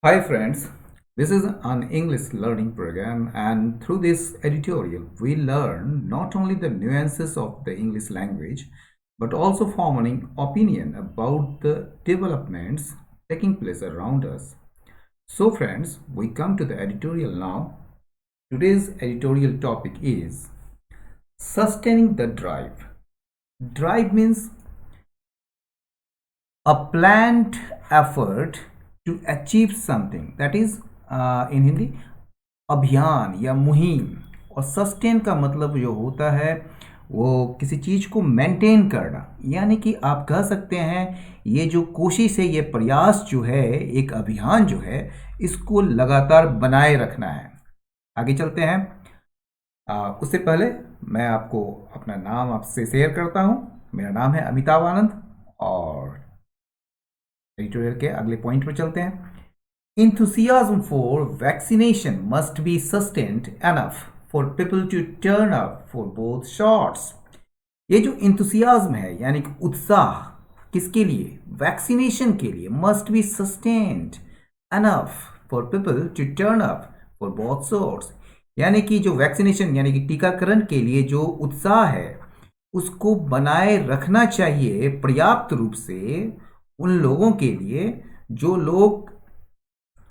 Hi friends, this is an English learning program, and through this editorial we learn not only the nuances of the English language but also form an opinion about the developments taking place around us. So friends, we come to the editorial now. Today's editorial topic is sustaining the drive. Drive means a planned effort to achieve something, that is in Hindi अभियान या मुहिम। और sustain का मतलब जो होता है वो किसी चीज़ को मेंटेन करना, यानी कि आप कह सकते हैं ये जो कोशिश है, ये प्रयास जो है, एक अभियान जो है, इसको लगातार बनाए रखना है। आगे चलते हैं। उससे पहले मैं आपको अपना नाम आपसे शेयर करता हूँ। मेरा नाम है अमिताभ आनंद और एडिटोरियल के अगले पॉइंट पर चलते हैं। Enthusiasm for vaccination must be sustained enough for people to turn up for both shots. ये जो enthusiasm है यानी कि उत्साह, किसके लिए? वैक्सीनेशन के लिए। must be sustained enough for people to turn up for both shots. यानी कि जो वैक्सीनेशन यानी कि टीकाकरण के लिए जो उत्साह है उसको बनाए रखना चाहिए पर्याप्त रूप से उन लोगों के लिए जो लोग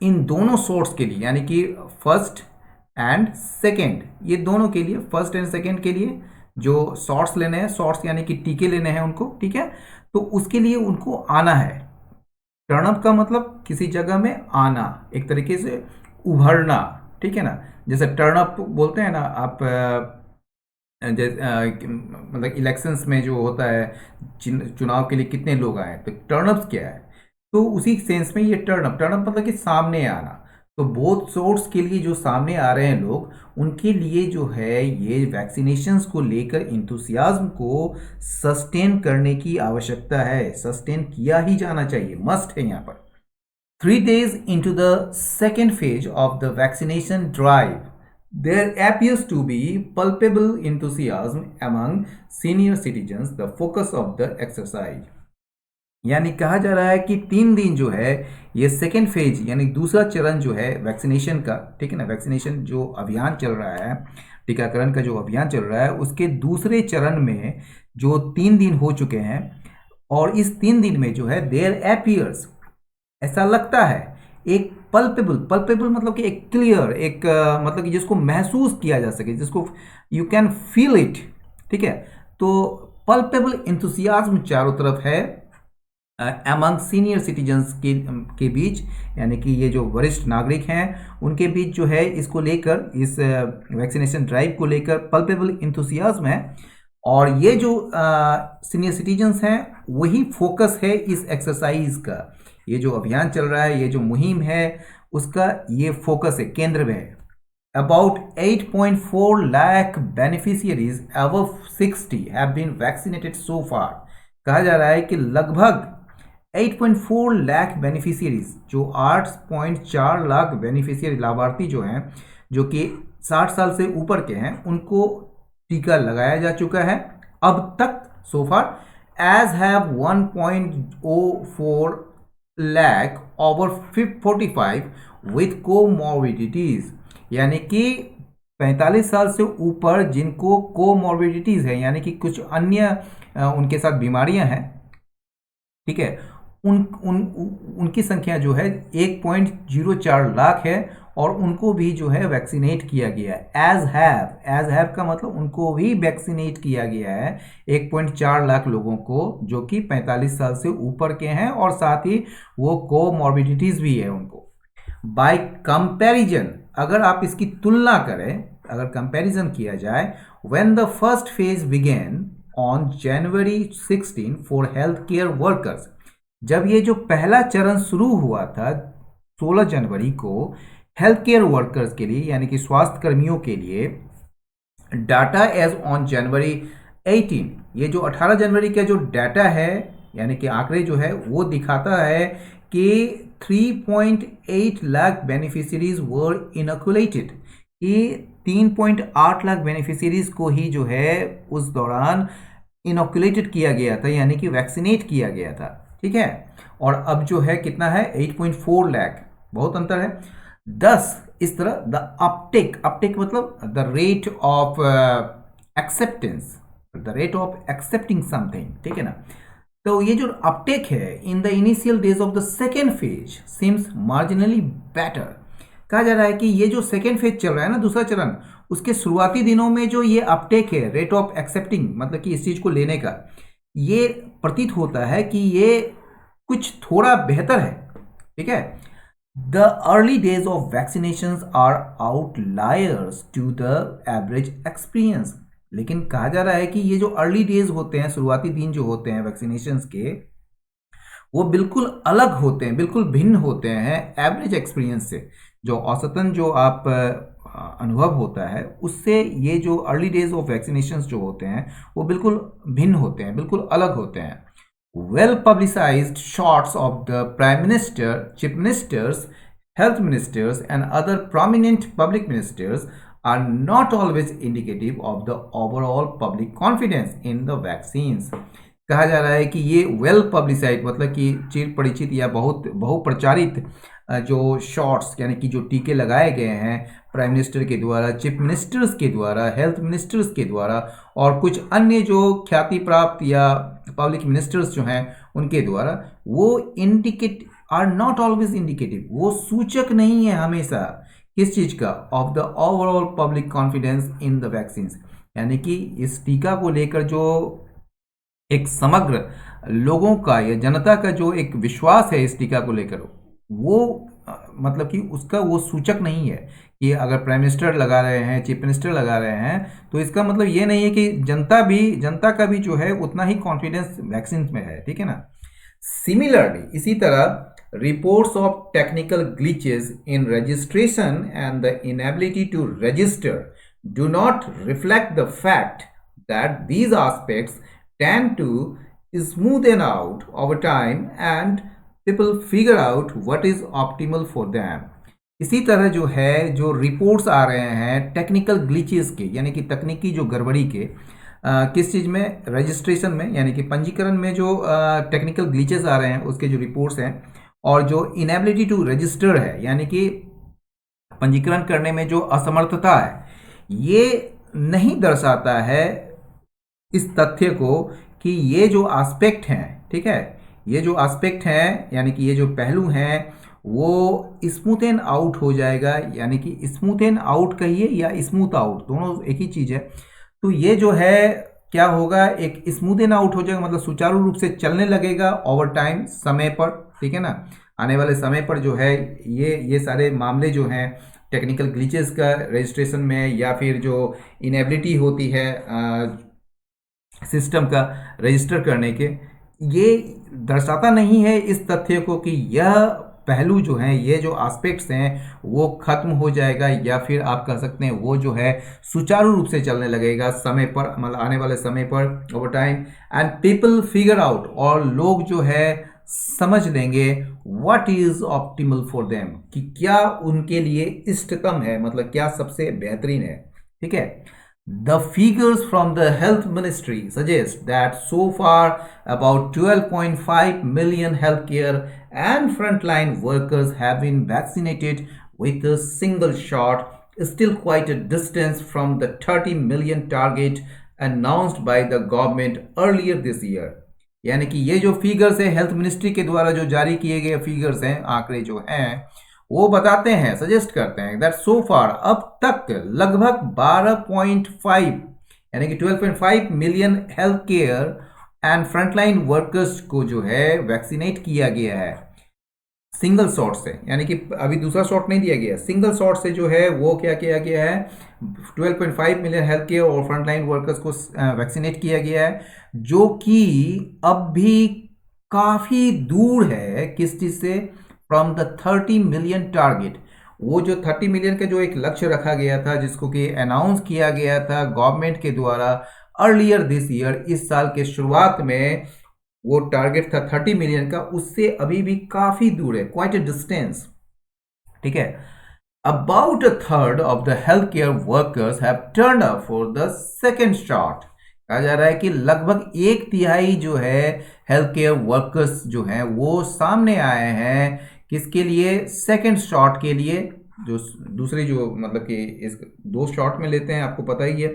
इन दोनों शॉट्स के लिए, यानी कि फर्स्ट एंड सेकेंड, ये दोनों के लिए, फर्स्ट एंड सेकेंड के लिए जो शॉट्स लेने हैं, शॉट्स यानी कि टीके लेने हैं उनको, ठीक है, तो उसके लिए उनको आना है। टर्नअप का मतलब किसी जगह में आना, एक तरीके से उभरना, ठीक है ना। जैसे टर्नअप बोलते हैं ना आप, मतलब इलेक्शंस में जो होता है चुनाव के लिए कितने लोग आए, तो टर्नअप्स क्या है, तो उसी सेंस में ये टर्नअप मतलब कि सामने आना। तो बोथ सोर्स के लिए जो सामने आ रहे हैं लोग, उनके लिए जो है ये वैक्सीनेशंस को लेकर इंथुसियाज्म को सस्टेन करने की आवश्यकता है। सस्टेन किया ही जाना चाहिए, मस्ट है यहाँ पर। 3 days into the second phase of the vaccination drive, there appears to be palpable enthusiasm among senior citizens, the focus of the exercise. यानी कहा जा रहा है कि 3 दिन जो है ये सेकेंड फेज यानी दूसरा चरण जो है वैक्सीनेशन का, ठीक है ना, वैक्सीनेशन जो अभियान चल रहा है, टीकाकरण का जो अभियान चल रहा है, उसके दूसरे चरण में जो 3 दिन हो चुके हैं, और इस 3 दिन में जो है देयर एपियर्स, ऐसा लगता है, एक पल्पेबल मतलब कि एक क्लियर, एक मतलब कि जिसको महसूस किया जा सके, जिसको यू कैन फील इट, ठीक है। तो पल्पेबल इंथुसियाज्म चारों तरफ है अमंग सीनियर सिटीजन्स के बीच, यानी कि ये जो वरिष्ठ नागरिक हैं उनके बीच जो है इसको लेकर, इस वैक्सीनेशन ड्राइव को लेकर पल्पेबल इंथुसियाज्म है। और ये जो सीनियर सिटीजन्स हैं वही फोकस है इस एक्सरसाइज का। ये जो अभियान चल रहा है, ये जो मुहिम है, उसका ये फोकस है, केंद्र में है। About 8.4 lakh beneficiaries above 60 have been vaccinated so far. कहा जा रहा है कि लगभग 8.4 लाख बेनिफिशियरीज, जो 8.4 लाख बेनिफिशियरी लाभार्थी जो हैं, जो कि 60 साल से ऊपर के हैं, उनको टीका लगाया जा चुका है अब तक so far. Age have 1.04 lakh over 45 with comorbidities, यानी कि 45 साल से ऊपर जिनको कोमॉर्बिडिटीज है, यानी कि कुछ अन्य उनके साथ बीमारियां हैं, ठीक है, उनकी संख्या जो है 1.04 लाख है, और उनको भी जो है वैक्सीनेट किया गया है। एज हैव का मतलब उनको भी वैक्सीनेट किया गया है, 1.4 लाख लोगों को, जो कि 45 साल से ऊपर के हैं, और साथ ही वो कोमॉर्बिडिटीज भी है उनको। बाय कंपैरिजन, अगर आप इसकी तुलना करें, अगर कंपैरिजन किया जाए, when the first phase began on January 16 for health care workers, जब ये जो पहला चरण शुरू हुआ था 16 जनवरी को हेल्थ केयर वर्कर्स के लिए, यानी कि स्वास्थ्य कर्मियों के लिए, डाटा एज ऑन जनवरी 18, ये जो 18 जनवरी का जो डाटा है, यानी कि आंकड़े जो है, वो दिखाता है कि 3.8 लाख बेनिफिशियरीज वर इनोकुलेटेड। ये 3.8 लाख बेनिफिशियरीज को ही जो है उस दौरान इनोकुलेटेड किया गया था, यानी कि वैक्सीनेट किया गया था, ठीक है। और अब जो है कितना है, 8.4 लाख, बहुत अंतर है। 10 इस तरह द अपटेक, अपटेक मतलब the rate of acceptance, the rate of accepting something, ठीक है ना। तो ये जो अपटेक है in the initial days of the second phase seems marginally better. कहा जा रहा है कि ये जो सेकेंड फेज चल रहा है ना, दूसरा चरण, उसके शुरुआती दिनों में जो ये अपटेक है, रेट ऑफ एक्सेप्टिंग मतलब कि इस चीज को लेने का, ये प्रतीत होता है कि ये कुछ थोड़ा बेहतर है, ठीक है। The early days of vaccination are outliers to the average experience. लेकिन कहा जा रहा है कि ये जो अर्ली डेज होते हैं, शुरुआती दिन जो होते हैं वैक्सीनेशन के, वो बिल्कुल अलग होते हैं, बिल्कुल भिन्न होते हैं एवरेज एक्सपीरियंस से। जो औसतन जो आप अनुभव होता है उससे ये जो अर्ली डेज ऑफ वैक्सीनेशन जो होते हैं वो बिल्कुल भिन्न होते हैं, बिल्कुल अलग होते हैं। Well publicised shots of the prime minister, chief ministers, health ministers and other prominent public ministers are not always indicative of the overall public confidence in the vaccines। कहा जा रहा है कि ये वेल पब्लिसाइड मतलब कि चिर परिचित या बहुत बहुप्रचारित जो शॉट्स यानी कि जो टीके लगाए गए हैं प्राइम मिनिस्टर के द्वारा, चीफ मिनिस्टर्स के द्वारा, हेल्थ मिनिस्टर्स के द्वारा और कुछ अन्य जो ख्याति प्राप्त या पब्लिक मिनिस्टर्स जो हैं उनके द्वारा, वो indicate are not always indicative, वो सूचक नहीं है हमेशा किस चीज का, of the overall public confidence in the vaccine. यानी कि इस टीका को लेकर जो एक समग्र लोगों का या जनता का जो एक विश्वास है इस टीका को लेकर, वो मतलब कि उसका वो सूचक नहीं है कि अगर प्राइम मिनिस्टर लगा रहे हैं, चीफ मिनिस्टर लगा रहे हैं, तो इसका मतलब ये नहीं है कि जनता का भी जो है उतना ही कॉन्फिडेंस वैक्सीन में है, ठीक है ना। सिमिलरली इसी तरह reports of technical glitches in registration and the inability to register do not reflect the fact that these aspects tend to smoothen out over time and people figure out what is optimal for them। इसी तरह जो है जो reports आ रहे हैं technical glitches के, यानी कि तकनीकी जो गड़बड़ी के, किस चीज़ में, रजिस्ट्रेशन में, यानी कि पंजीकरण में जो टेक्निकल ग्लिचेस आ रहे हैं उसके जो रिपोर्ट्स हैं, और जो इनएबिलिटी टू रजिस्टर है यानी कि पंजीकरण करने में जो असमर्थता है, ये नहीं दर्शाता है इस तथ्य को कि ये जो एस्पेक्ट हैं, ठीक है, ये जो एस्पेक्ट हैं यानी कि ये जो पहलू हैं वो स्मूथन आउट हो जाएगा, यानी कि स्मूथन आउट कहिए या स्मूथ आउट, दोनों एक ही चीज़ है। तो ये जो है क्या होगा, एक स्मूथन आउट हो जाएगा, मतलब सुचारू रूप से चलने लगेगा ओवर टाइम, समय पर, ठीक है ना। आने वाले समय पर जो है ये सारे मामले जो हैं टेक्निकल ग्लिचेस का रजिस्ट्रेशन में या फिर जो इनएबिलिटी होती है सिस्टम का रजिस्टर करने के, ये दर्शाता नहीं है इस तथ्य को कि यह पहलू जो हैं, ये जो एस्पेक्ट्स हैं वो खत्म हो जाएगा या फिर आप कह सकते हैं वो जो है सुचारू रूप से चलने लगेगा समय पर, मतलब आने वाले समय पर over time. And people figure out, और लोग जो है समझ लेंगे what is optimal for them, कि क्या उनके लिए इष्टतम है, मतलब क्या सबसे बेहतरीन है, ठीक है। The figures from the health ministry suggest that so far about 12.5 million healthcare and frontline workers have been vaccinated with a single shot, still quite a distance from the 30 million target announced by the government earlier this year। यानी कि ये जो figures है health ministry के द्वारा जो जारी किए गए फिगर्स हैं, आंकड़े जो हैं, वो बताते हैं, सजेस्ट करते हैं दैट सो फार अब तक लगभग 12.5 यानी कि 12.5 million health care and frontline workers को जो है वैक्सीनेट किया गया है सिंगल शॉट से, यानी कि अभी दूसरा शॉट नहीं दिया गया, सिंगल शॉट से जो है वो क्या किया गया है, 12.5 मिलियन हेल्थ केयर और फ्रंटलाइन वर्कर्स को वैक्सीनेट किया गया है, जो कि अब भी काफ़ी दूर है किस चीज़ से, फ्रॉम द 30 मिलियन टारगेट। वो जो 30 मिलियन का जो एक लक्ष्य रखा गया था, जिसको कि अनाउंस किया गया था गवर्नमेंट के द्वारा अर्लियर दिस ईयर, इस साल के शुरुआत में वो टारगेट था 30 मिलियन का, उससे अभी भी काफ़ी दूर है, क्वाइट अ डिस्टेंस, ठीक है। About a third of the health care workers have turned up for the second shot. कहा जा रहा है कि लगभग 1/3 जो है हेल्थ केयर वर्कर्स जो हैं वो सामने आए हैं किसके लिए? सेकंड शॉट के लिए, जो दूसरे जो मतलब कि इस 2 शॉट में लेते हैं, आपको पता ही है।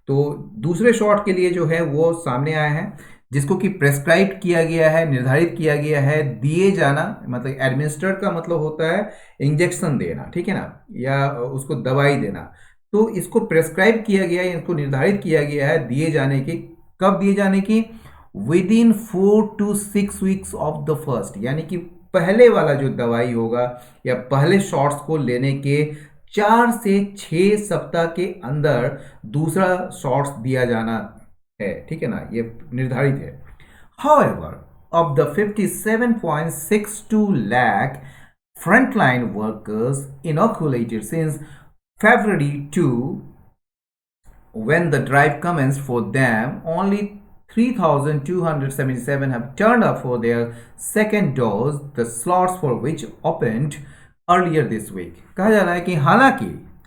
तो दूसरे शॉट के लिए जो है वो सामने आए हैं, जिसको कि प्रेस्क्राइब किया गया है, निर्धारित किया गया है, दिए जाना, मतलब एडमिनिस्टर्ड का मतलब होता है इंजेक्शन देना, ठीक है ना, या उसको दवाई देना। तो इसको प्रेस्क्राइब किया गया है, इसको निर्धारित किया गया है दिए जाने की। कब दिए जाने की? With in 4 to 6 weeks of the first, यानी कि पहले वाला जो दवाई होगा या पहले शॉट्स को लेने के 4 से 6 सप्ताह के अंदर दूसरा शॉट्स दिया जाना है, ठीक है ना, ये निर्धारित है। However, of the 57.62 lakh frontline workers inoculated since February 2, when the drive commenced for them, only 3,277 have turned up for their second dose, the slots for which opened earlier this week. कहा जा रहा है कि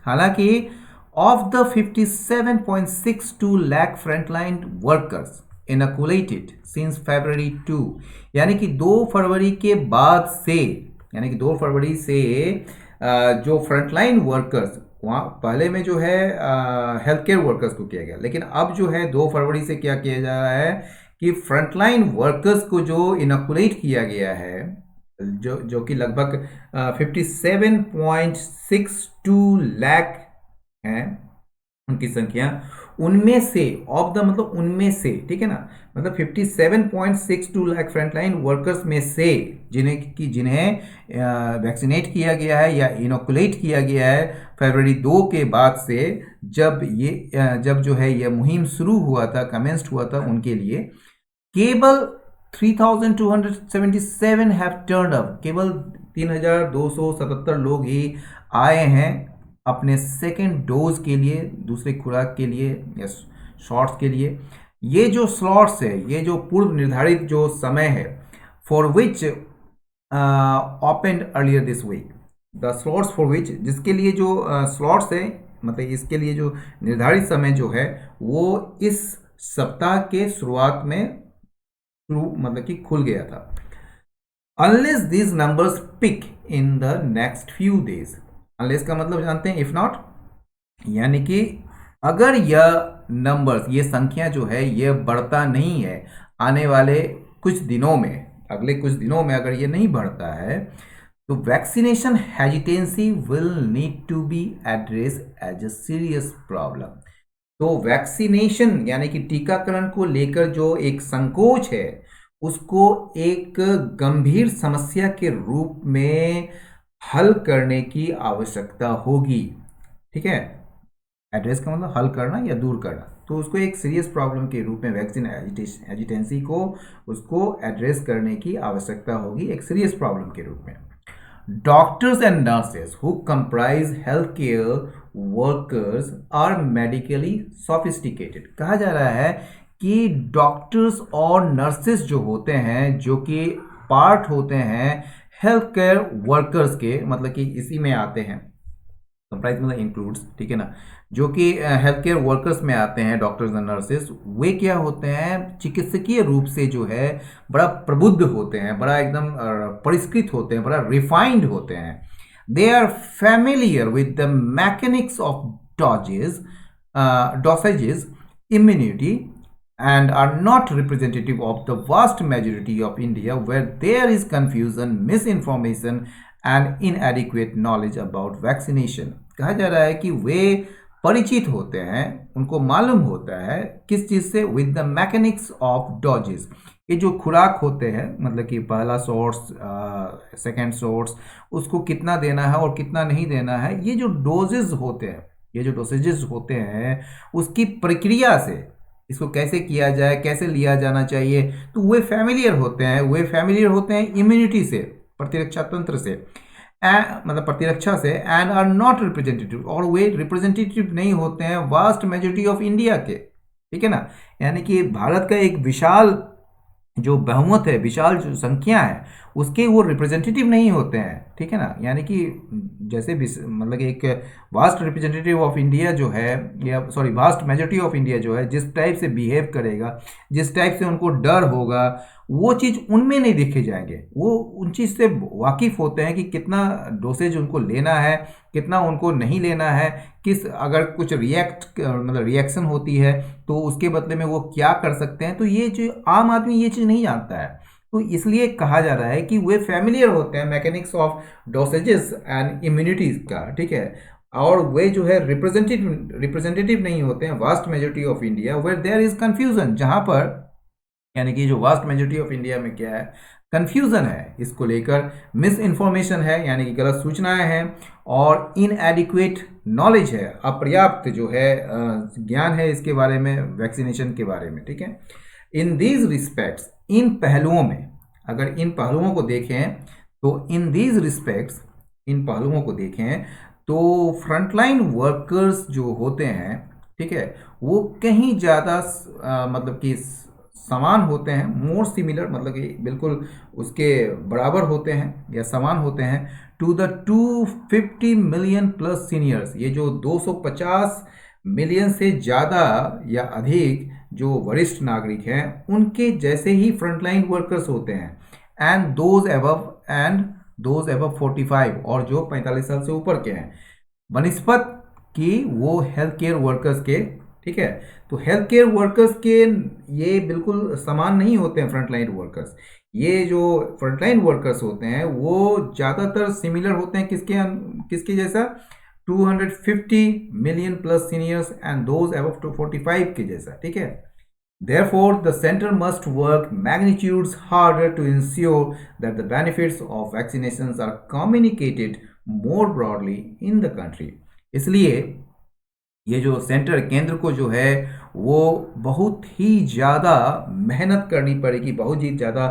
हालांकि of the 57.62 lakh frontline workers inoculated since February 2, यानी कि 2 फरवरी के बाद से, यानी कि 2 फरवरी से जो फ्रंटलाइन वर्कर्स, वहाँ पहले में जो है हेल्थ केयर वर्कर्स को किया गया, लेकिन अब जो है 2 फरवरी से क्या किया जा रहा है कि फ्रंटलाइन वर्कर्स को जो इनोकुलेट किया गया है, जो कि लगभग 57.62 लाख हैं उनकी संख्या, उनमें से ऑफ द मतलब उनमें से, ठीक है ना, मतलब 57.62 लाख फ्रंटलाइन वर्कर्स में से जिन्हें वैक्सीनेट किया गया है या इनोकुलेट किया गया है फरवरी 2 के बाद से, जब जो है यह मुहिम शुरू हुआ था, कमेंस्ड हुआ था, उनके लिए केवल 3,277 हैव टर्न्ड अप, केवल 3,277 लोग ही आए हैं अपने सेकेंड डोज के लिए, दूसरे खुराक के लिए या शॉट्स के लिए। ये जो स्लॉट्स है, ये जो पूर्व निर्धारित जो समय है, for which open earlier this week, the slots for which, जिसके लिए जो स्लॉट्स है, मतलब इसके लिए जो निर्धारित समय जो है वो इस सप्ताह के शुरुआत में मतलब कि खुल गया था। Unless these numbers pick in the next few days, unless का मतलब जानते हैं इफ नॉट, यानी कि अगर यह नंबर्स, ये संख्या जो है यह बढ़ता नहीं है आने वाले कुछ दिनों में, अगले कुछ दिनों में अगर ये नहीं बढ़ता है, तो vaccination hesitancy will need to be address as a serious problem. तो वैक्सीनेशन यानी कि टीकाकरण को लेकर जो एक संकोच है, उसको एक गंभीर समस्या के रूप में हल करने की आवश्यकता होगी, ठीक है। एड्रेस का मतलब हल करना या दूर करना, तो उसको एक सीरियस प्रॉब्लम के रूप में, वैक्सीन हेजिटेंसी को उसको एड्रेस करने की आवश्यकता होगी एक सीरियस प्रॉब्लम के रूप में। Doctors and nurses who comprise health care workers are medically sophisticated. कहा जा रहा है कि डॉक्टर्स और नर्सेस जो होते हैं, जो कि पार्ट होते हैं हेल्थ केयर वर्कर्स के, मतलब कि इसी में आते हैं, कंप्राइज मतलब इंक्लूड्स, ठीक है ना, जो कि हेल्थ केयर वर्कर्स में आते हैं डॉक्टर्स एंड नर्सेस, वे क्या होते हैं, चिकित्सकीय रूप से जो है बड़ा प्रबुद्ध होते हैं, बड़ा एकदम परिष्कृत होते हैं, बड़ा रिफाइंड होते हैं। They are familiar with the mechanics of dosages, immunity, and are not representative of the vast majority of India, where there is confusion, misinformation and inadequate knowledge about vaccination। कहा जा रहा है कि वे परिचित होते हैं, उनको मालूम होता है किस चीज़ से, with the mechanics of doses, ये जो खुराक होते हैं, मतलब कि पहला सोर्स, सेकेंड सोर्स, उसको कितना देना है और कितना नहीं देना है, ये जो डोजेज होते हैं, ये जो डोसेजेस होते हैं, उसकी प्रक्रिया से, इसको कैसे किया जाए, कैसे लिया जाना चाहिए, तो वे फैमिलियर होते हैं। वे फैमिलियर होते हैं इम्यूनिटी से, प्रतिरक्षा तंत्र से, मतलब प्रतिरक्षा से, एंड आर नॉट रिप्रेजेंटेटिव, और वे रिप्रेजेंटेटिव नहीं होते हैं वास्ट मेजोरिटी ऑफ इंडिया के, ठीक है ना, यानी कि भारत का एक विशाल जो बहुमत है, विशाल जो संख्या है, उसके वो रिप्रेजेंटेटिव नहीं होते हैं, ठीक है ना। यानी कि जैसे मतलब एक वास्ट रिप्रेजेंटेटिव ऑफ इंडिया जो है, या sorry vast majority of India जो है, जिस टाइप से बिहेव करेगा, जिस टाइप से उनको डर होगा, वो चीज़ उनमें नहीं दिखे जाएंगे। वो उन चीज़ से वाकिफ़ होते हैं कि कितना डोसेज उनको लेना है, कितना उनको नहीं लेना है, किस अगर कुछ मतलब रिएक्शन होती है तो उसके बदले में वो क्या कर सकते हैं। तो ये जो आम आदमी ये चीज़ नहीं जानता है, तो इसलिए कहा जा रहा है कि वे फैमिलियर होते हैं मैकेनिक्स ऑफ डोसेजेस एंड इम्यूनिटीज का, ठीक है। और वे जो है रिप्रेजेंटेटिव नहीं होते हैं vast majority of India, where there is confusion, जहां पर यानी कि जो वास्ट मेजोरिटी ऑफ इंडिया में क्या है, कंफ्यूजन है इसको लेकर, मिस इन्फॉर्मेशन है यानी कि गलत सूचनाएं हैं, और इनएडिक्वेट नॉलेज है, अपर्याप्त जो है ज्ञान है इसके बारे में, वैक्सीनेशन के बारे में, ठीक है। इन दीज रिस्पेक्ट्स, इन पहलुओं में, अगर इन पहलुओं को देखें तो इन दीज रिस्पेक्ट्स, इन पहलुओं को देखें तो फ्रंटलाइन वर्कर्स जो होते हैं, ठीक है, वो कहीं ज़्यादा मतलब कि समान होते हैं, मोर सिमिलर, मतलब कि बिल्कुल उसके बराबर होते हैं या समान होते हैं, to the 250 million plus seniors, ये जो 250 मिलियन से ज़्यादा या अधिक जो वरिष्ठ नागरिक हैं उनके जैसे ही फ्रंटलाइन वर्कर्स होते हैं, एंड दोज अबव 45, और जो 45 साल से ऊपर के हैं, बनिस्पत कि वो हेल्थ केयर वर्कर्स के, ठीक है। तो हेल्थ केयर वर्कर्स के ये बिल्कुल समान नहीं होते हैं फ्रंटलाइन वर्कर्स। ये जो फ्रंटलाइन वर्कर्स होते हैं वो ज़्यादातर सिमिलर होते हैं किसके जैसा, 250 million plus seniors and those above 245 के जैसा, ठीक है। Therefore, the center must work magnitudes harder to ensure that the benefits of vaccinations are communicated more broadly in the country. इसलिए ये जो केंद्र को जो है वो बहुत ही ज़्यादा मेहनत करनी पड़ेगी, बहुत ही ज़्यादा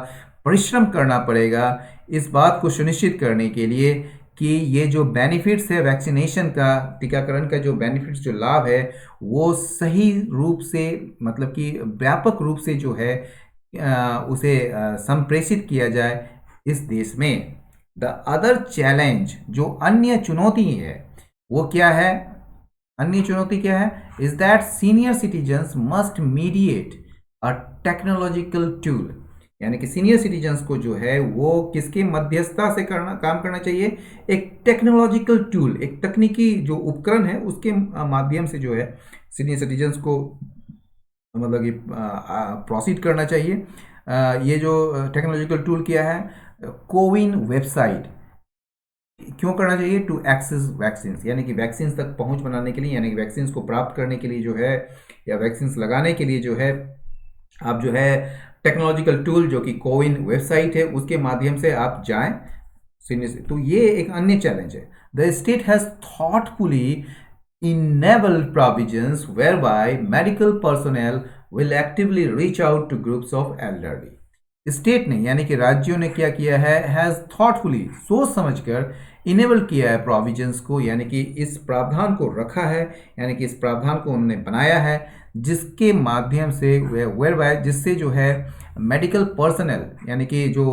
परिश्रम करना पड़ेगा इस बात को सुनिश्चित करने के लिए कि ये जो बेनिफिट्स है वैक्सीनेशन का, टीकाकरण का जो बेनिफिट्स, जो लाभ है, वो सही रूप से, मतलब कि व्यापक रूप से जो है उसे संप्रेषित किया जाए इस देश में। द अदर चैलेंज, जो अन्य चुनौती है वो क्या है, अन्य चुनौती क्या है, is that senior citizens must mediate a technological tool, यानी कि सीनियर सिटीजन्स को जो है वो किसके मध्यस्थता से काम करना चाहिए, एक टेक्नोलॉजिकल टूल, एक तकनीकी जो उपकरण है उसके माध्यम से जो है सीनियर सिटीजन्स को मतलब कि प्रोसीड करना चाहिए। ये जो टेक्नोलॉजिकल टूल क्या है, कोविन वेबसाइट, क्यों करना चाहिए, टू एक्सेस वैक्सीन, यानी कि वैक्सीन तक पहुंच बनाने के लिए, यानी कि वैक्सीन को प्राप्त करने के लिए जो है, या वैक्सीन लगाने के लिए जो है, आप जो है टेक्नोलॉजिकल टूल जो कि कोविन वेबसाइट है उसके माध्यम से आप जाएं। तो ये एक अन्य चैलेंज है। The state has thoughtfully enabled provisions whereby medical personnel will actively reach out to groups of elderly. State ने यानी कि राज्यों ने क्या किया है, हैज थॉटफुली, सोच समझकर इनेबल किया है प्रोविजंस को, यानी कि इस प्रावधान को रखा है, यानी कि इस प्रावधान को उन्होंने बनाया है जिसके माध्यम से वेयर जिससे जो है मेडिकल पर्सनल, यानी कि जो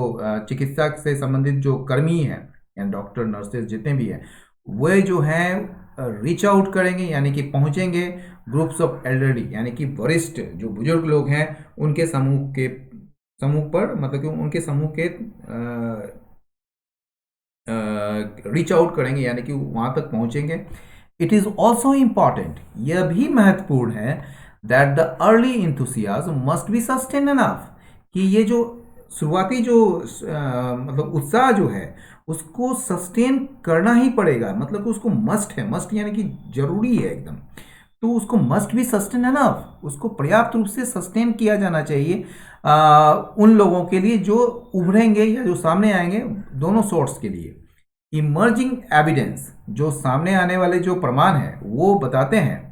चिकित्सा से संबंधित जो कर्मी हैं, यानी डॉक्टर, नर्सेज जितने भी हैं, वे जो हैं रीच आउट करेंगे, यानी कि पहुंचेंगे ग्रुप्स ऑफ एल्डरली, यानी कि वरिष्ठ जो बुजुर्ग लोग हैं उनके समूह पर, मतलब कि उनके समूह के रीच आउट करेंगे, यानी कि वहां तक पहुंचेंगे। इट इज ऑल्सो इम्पॉर्टेंट, यह भी महत्वपूर्ण है, that the early enthusiasm must be sustain enough, कि ये जो शुरुआती जो मतलब उत्साह जो है उसको सस्टेन करना ही पड़ेगा, मतलब कि उसको मस्ट है, मस्ट यानी कि जरूरी है एकदम, तो उसको मस्ट भी सस्टेन एनफ, उसको पर्याप्त रूप से सस्टेन किया जाना चाहिए उन लोगों के लिए जो उभरेंगे या जो सामने आएंगे, दोनों सोर्स के लिए। इमर्जिंग एविडेंस, जो सामने आने वाले जो प्रमाण है वो बताते हैं,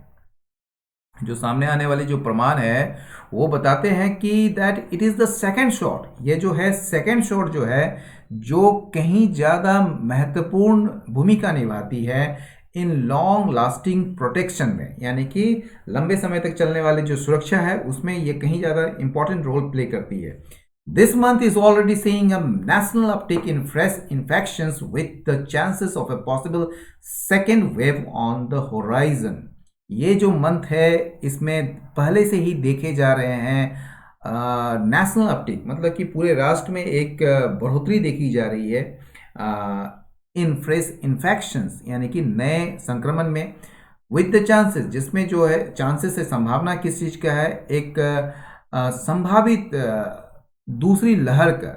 जो सामने आने वाले जो प्रमाण है वो बताते हैं कि that it is the second shot, ये जो है सेकेंड शॉट जो है, जो कहीं ज़्यादा महत्वपूर्ण भूमिका निभाती है इन लॉन्ग लास्टिंग प्रोटेक्शन में, यानी कि लंबे समय तक चलने वाली जो सुरक्षा है उसमें ये कहीं ज़्यादा इंपॉर्टेंट रोल प्ले करती है। This month is already seeing a national uptick in fresh infections with the chances of a possible second wave on the horizon. ये जो मंथ है इसमें पहले से ही देखे जा रहे हैं नेशनल अपटिक, मतलब कि पूरे राष्ट्र में एक बढ़ोतरी देखी जा रही है इन फ्रेश इन्फेक्शंस, यानी कि नए संक्रमण में, विद द चांसेस, जिसमें जो है चांसेस है, संभावना किस चीज़ का है, एक संभावित दूसरी लहर का,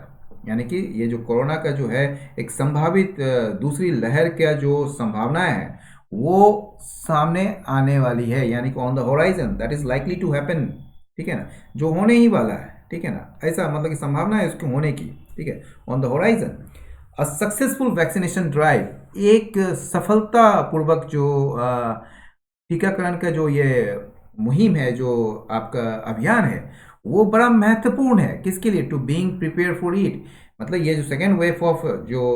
यानी कि ये जो कोरोना का जो है एक संभावित दूसरी लहर का जो संभावना है वो सामने आने वाली है, यानी कि on the horizon, that is likely to happen, ठीक है ना, जो होने ही वाला है, ठीक है ना, ऐसा मतलब कि संभावना है उसके होने की, ठीक है, on the horizon. A successful vaccination drive, एक सफलतापूर्वक जो टीकाकरण का जो ये मुहिम है, जो आपका अभियान है, वो बड़ा महत्वपूर्ण है किसके लिए, to being prepare for it, मतलब ये जो सेकेंड वेव ऑफ जो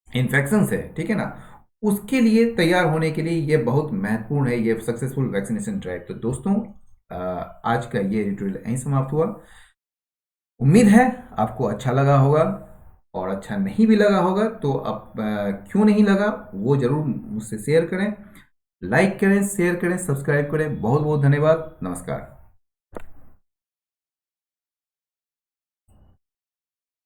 इन्फेक्शंस है, ठीक है ना, उसके लिए तैयार होने के लिए ये बहुत महत्वपूर्ण है, ये सक्सेसफुल वैक्सीनेशन ड्राइव। तो दोस्तों आज का ये एडिटोरियल यहीं समाप्त हुआ। उम्मीद है आपको अच्छा लगा होगा, और अच्छा नहीं भी लगा होगा तो अब क्यों नहीं लगा वो ज़रूर मुझसे शेयर करें, लाइक करें, शेयर करें, सब्सक्राइब करें। बहुत बहुत धन्यवाद, नमस्कार।